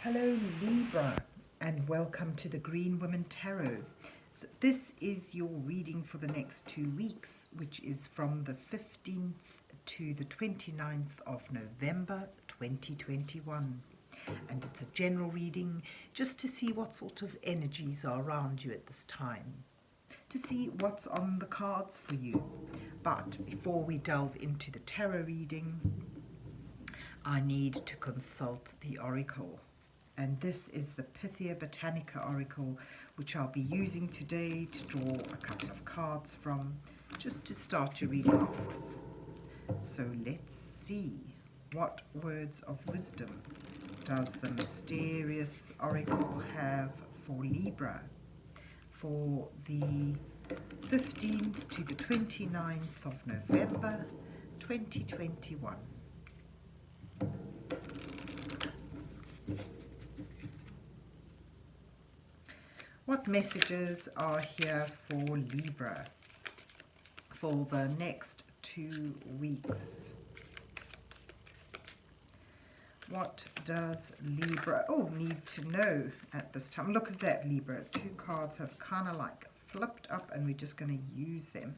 Hello Libra, and welcome to the Green Women Tarot. So this is your reading for the next 2 weeks, which is from the 15th to the 29th of November 2021. And it's a general reading just to see what sort of energies are around you at this time, to see what's on the cards for you. But before we delve into the tarot reading, I need to consult the oracle. And this is the Pythia Botanica oracle, which I'll be using today to draw a couple of cards from, just to start your reading off with. So let's see, what words of wisdom does the mysterious oracle have for Libra for the 15th to the 29th of November 2021. What messages are here for Libra for the next 2 weeks? What does Libra need to know at this time? Look at that, Libra. 2 cards have kind of like flipped up, and we're just going to use them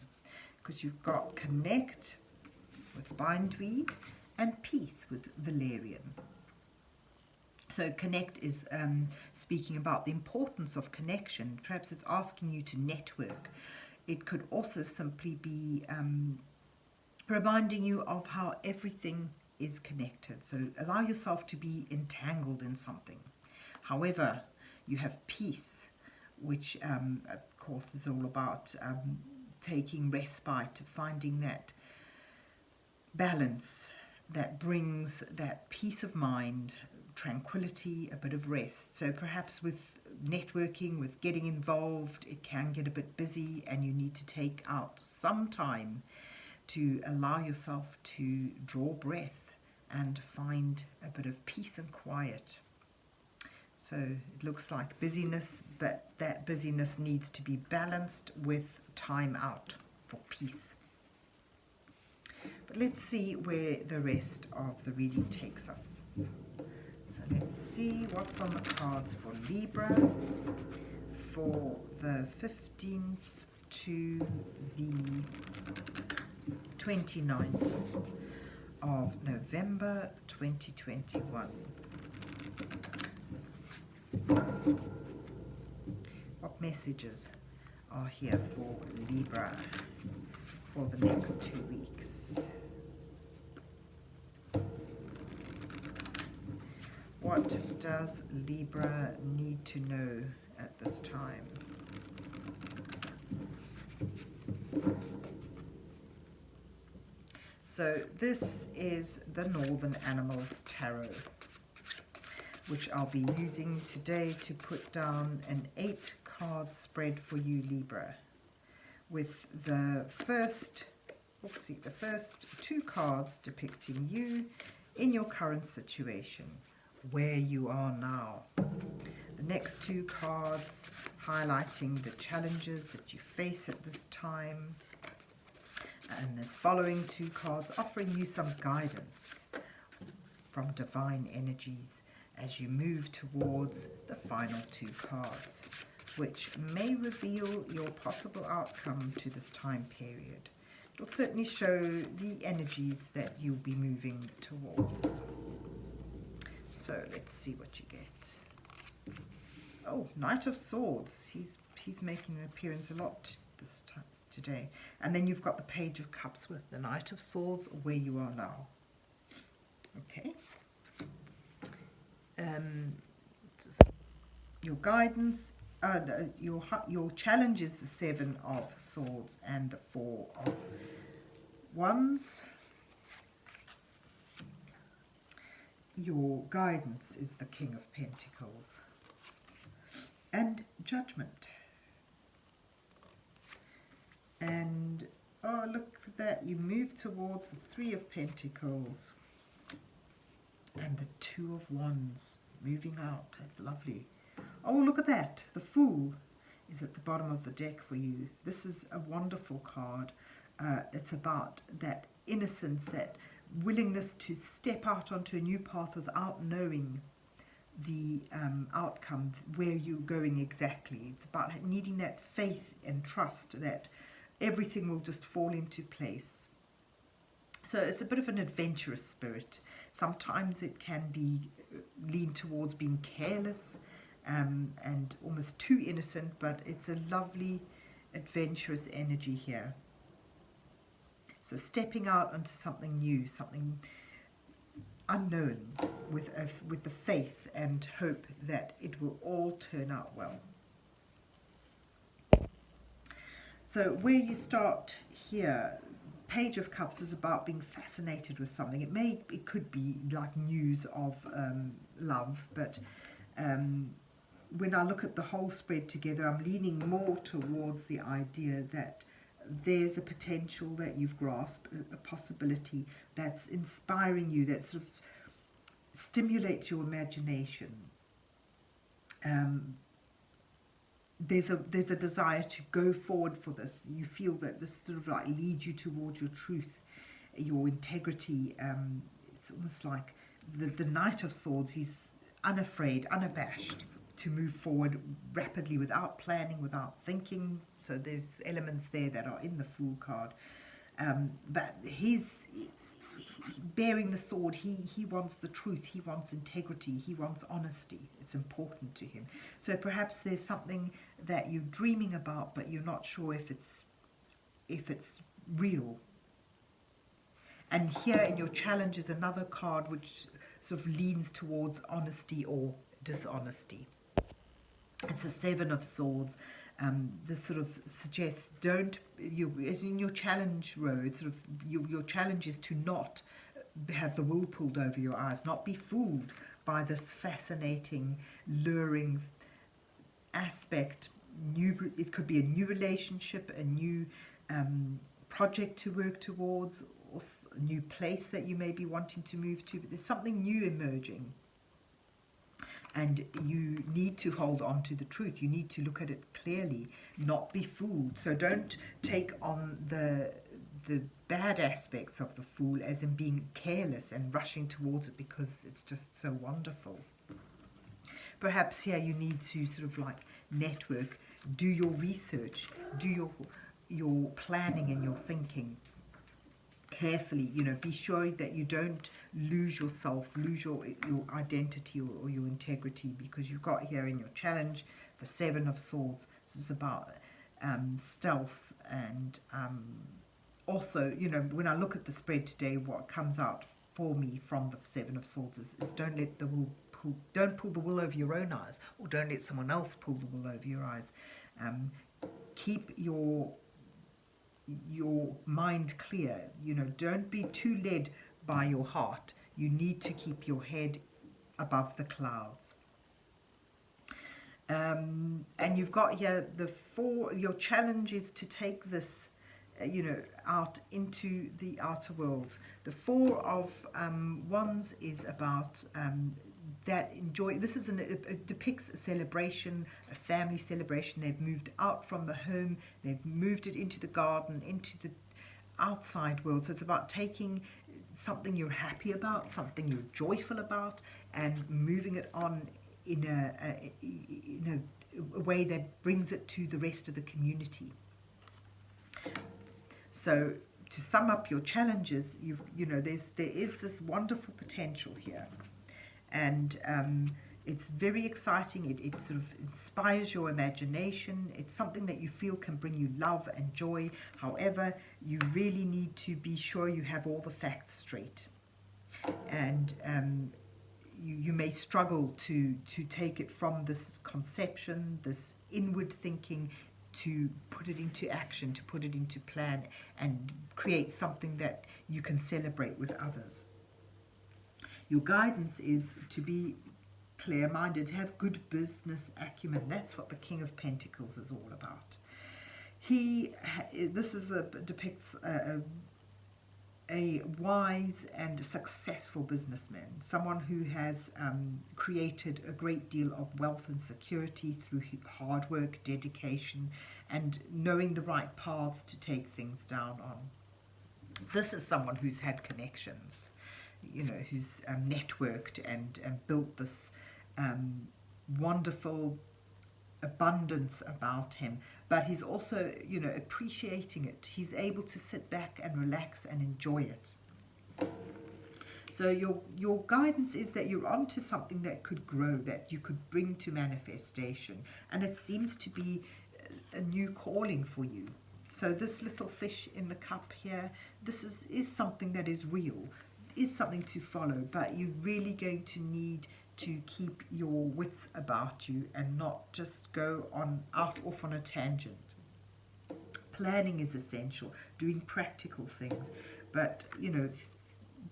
because you've got Connect with Bindweed and Peace with Valerian. So Connect is speaking about the importance of connection. Perhaps it's asking you to network. It could also simply be reminding you of how everything is connected. So allow yourself to be entangled in something. However, you have peace, which of course is all about taking respite, finding that balance that brings that peace of mind, tranquility, a bit of rest. So perhaps with networking, with getting involved, it can get a bit busy, and you need to take out some time to allow yourself to draw breath and find a bit of peace and quiet. So it looks like busyness, but that busyness needs to be balanced with time out for peace. But let's see where the rest of the reading takes us. Let's see what's on the cards for Libra for the 15th to the 29th of November 2021. What messages are here for Libra for the next 2 weeks? What does Libra need to know at this time? So this is the Northern Animals Tarot, which I'll be using today to put down an 8-card spread for you, Libra, with the first 2 cards depicting you in your current situation, where you are now. The next 2 cards highlighting the challenges that you face at this time, and this following 2 cards offering you some guidance from divine energies as you move towards the final 2 cards, which may reveal your possible outcome to this time period. It will certainly show the energies that you'll be moving towards. So let's see what you get. Oh, Knight of Swords. He's making an appearance a lot this time today. And then you've got the Page of Cups with the Knight of Swords, where you are now. Okay. Your guidance, your challenge is the 7 of Swords and the 4 of Wands. Your guidance is the King of Pentacles and Judgment. And oh, look at that, you move towards the 3 of Pentacles and the 2 of Wands, moving out. That's lovely. Oh, look at that, the Fool is at the bottom of the deck for you. This is a wonderful card. It's about that innocence, that willingness to step out onto a new path without knowing the outcome, where you're going exactly. It's about needing that faith and trust that everything will just fall into place. So it's a bit of an adventurous spirit. Sometimes it can be lean towards being careless and almost too innocent, but it's a lovely adventurous energy here. So stepping out into something new, something unknown, with the faith and hope that it will all turn out well. So where you start here, Page of Cups is about being fascinated with something. It could be like news of love, but when I look at the whole spread together, I'm leaning more towards the idea that there's a potential that you've grasped, a possibility that's inspiring you, that sort of stimulates your imagination. There's a desire to go forward for this. You feel that this sort of like leads you towards your truth, your integrity. It's almost like the Knight of Swords. He's unafraid, unabashed to move forward rapidly without planning, without thinking. So there's elements there that are in the Fool card. But he's bearing the sword. He wants the truth. He wants integrity. He wants honesty. It's important to him. So perhaps there's something that you're dreaming about, but you're not sure if it's real. And here in your challenge is another card which sort of leans towards honesty or dishonesty. It's a Seven of Swords. This sort of suggests as in your challenge row, it's sort of your challenge is to not have the wool pulled over your eyes, not be fooled by this fascinating, luring aspect. It could be a new relationship, a new project to work towards, or a new place that you may be wanting to move to, but there's something new emerging. And you need to hold on to the truth. You need to look at it clearly, not be fooled. So don't take on the bad aspects of the Fool as in being careless and rushing towards it because it's just so wonderful. Perhaps here you need to sort of like network, do your research, do your planning and your thinking carefully. Be sure that you don't lose yourself, lose your identity or your integrity, because you've got here in your challenge the Seven of Swords. This is about stealth, and also, when I look at the spread today, what comes out for me from the Seven of Swords is don't let the wool don't pull the wool over your own eyes, or don't let someone else pull the wool over your eyes. Keep your mind clear. Don't be too led by your heart. You need to keep your head above the clouds. And you've got here your challenge is to take this out into the outer world. The Four of Wands is about that enjoy. This is it depicts a celebration, a family celebration. They've moved out from the home, they've moved it into the garden, into the outside world. So it's about taking something you're happy about, something you're joyful about, and moving it on in a way that brings it to the rest of the community. So to sum up your challenges, there is this wonderful potential here, and it's very exciting. It sort of inspires your imagination. It's something that you feel can bring you love and joy. However, you really need to be sure you have all the facts straight, and you may struggle to take it from this conception, this inward thinking, to put it into action, to put it into plan, and create something that you can celebrate with others. Your guidance is to be clear-minded, have good business acumen. That's what the King of Pentacles is all about. Depicts a wise and successful businessman, someone who has created a great deal of wealth and security through hard work, dedication, and knowing the right paths to take things down on. This is someone who's had connections, who's networked and built this wonderful abundance about him, but he's also, you know, appreciating it. He's able to sit back and relax and enjoy it. So your guidance is that you're onto something that could grow, that you could bring to manifestation, and it seems to be a new calling for you. So this little fish in the cup here, this is something that is real, is something to follow, but you're really going to need to keep your wits about you and not just go off on a tangent. Planning is essential, doing practical things, but you know,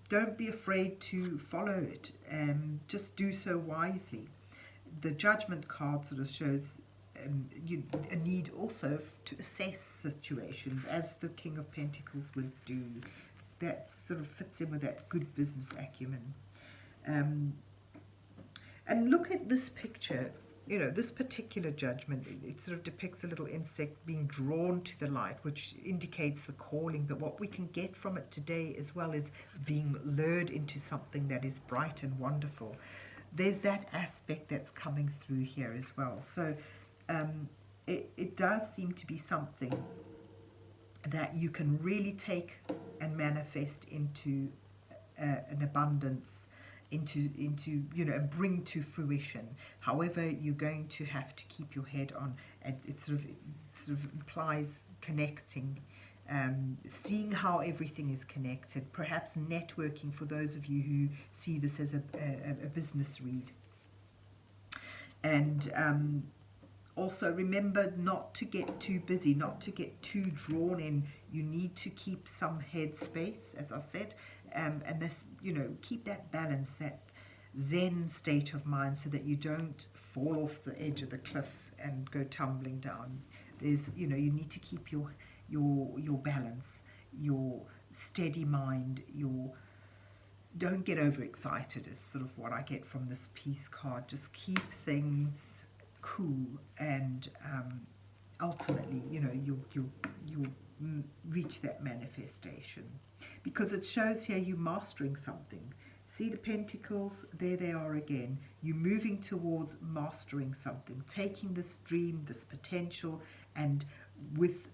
don't be afraid to follow it, and just do so wisely. The Judgment card sort of shows a need also to assess situations, as the King of Pentacles would do. That sort of fits in with that good business acumen. And look at this picture, you know, this particular Judgment, it sort of depicts a little insect being drawn to the light, which indicates the calling. But what we can get from it today as well is being lured into something that is bright and wonderful. There's that aspect that's coming through here as well. So it does seem to be something that you can really take and manifest into an abundance, into you know, and bring to fruition. However, you're going to have to keep your head on, and it sort of implies connecting, seeing how everything is connected, perhaps networking for those of you who see this as a business read. And also remember not to get too busy, not to get too drawn in. You need to keep some head space, as I said, and this, you know, keep that balance, that Zen state of mind, so that you don't fall off the edge of the cliff and go tumbling down. There's, you know, you need to keep your balance, your steady mind, don't get overexcited is sort of what I get from this peace card. Just keep things cool, and ultimately, you know, you'll reach that manifestation, because it shows here you mastering something. See the pentacles, there they are again. You're moving towards mastering something, taking this dream, this potential, and with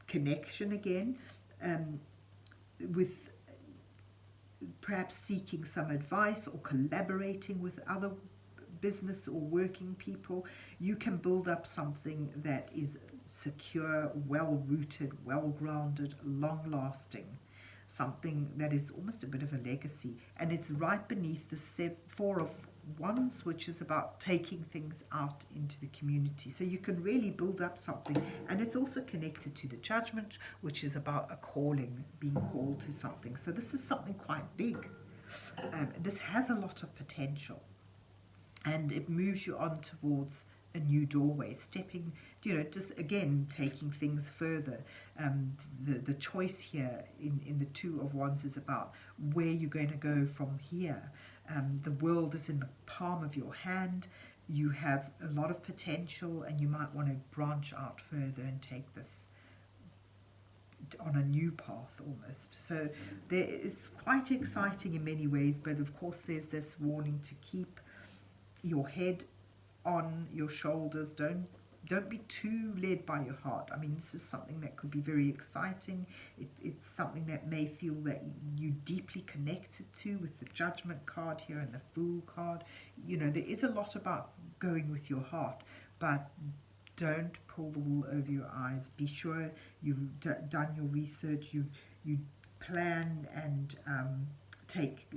connection again, with perhaps seeking some advice or collaborating with other business or working people, you can build up something that is secure, well-rooted, well-grounded, long-lasting, something that is almost a bit of a legacy. And it's right beneath the Four of Wands, which is about taking things out into the community. So you can really build up something, and it's also connected to the Judgment, which is about a calling, being called to something. So this is something quite big. This has a lot of potential, and it moves you on towards a new doorway, stepping, you know, just again taking things further. The choice here in the Two of Wands is about where you're going to go from here. The world is in the palm of your hand. You have a lot of potential, and you might want to branch out further and take this on a new path almost. So it's quite exciting in many ways, but of course there's this warning to keep your head on your shoulders. Don't be too led by your heart. I mean, this is something that could be very exciting. It's something that may feel that you deeply connected to, with the Judgment card here and the Fool card. You know, there is a lot about going with your heart, but don't pull the wool over your eyes. Be sure you've done your research, you plan and take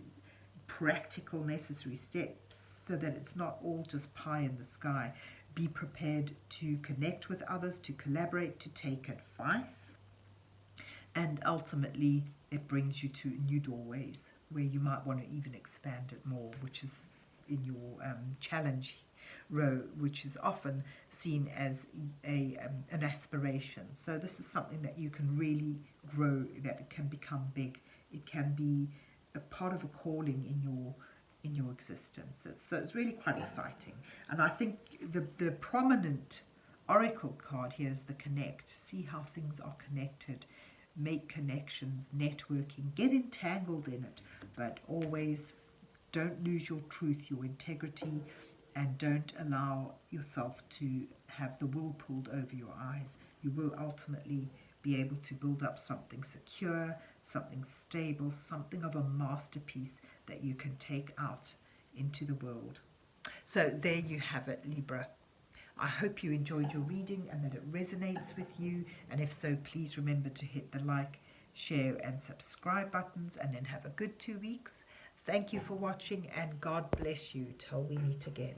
practical, necessary steps, so that it's not all just pie in the sky. Be prepared to connect with others, to collaborate, to take advice, and ultimately it brings you to new doorways where you might want to even expand it more, which is in your challenge row, which is often seen as an aspiration. So this is something that you can really grow, that it can become big. It can be a part of a calling in your existence. So it's really quite exciting. And I think the prominent oracle card here is the Connect. See how things are connected. Make connections, networking, get entangled in it, but always don't lose your truth, your integrity, and don't allow yourself to have the wool pulled over your eyes. You will ultimately be able to build up something secure, something stable, something of a masterpiece that you can take out into the world. So there you have it, Libra. I hope you enjoyed your reading and that it resonates with you. And if so, please remember to hit the like, share and subscribe buttons, and then have a good 2 weeks. Thank you for watching, and God bless you till we meet again.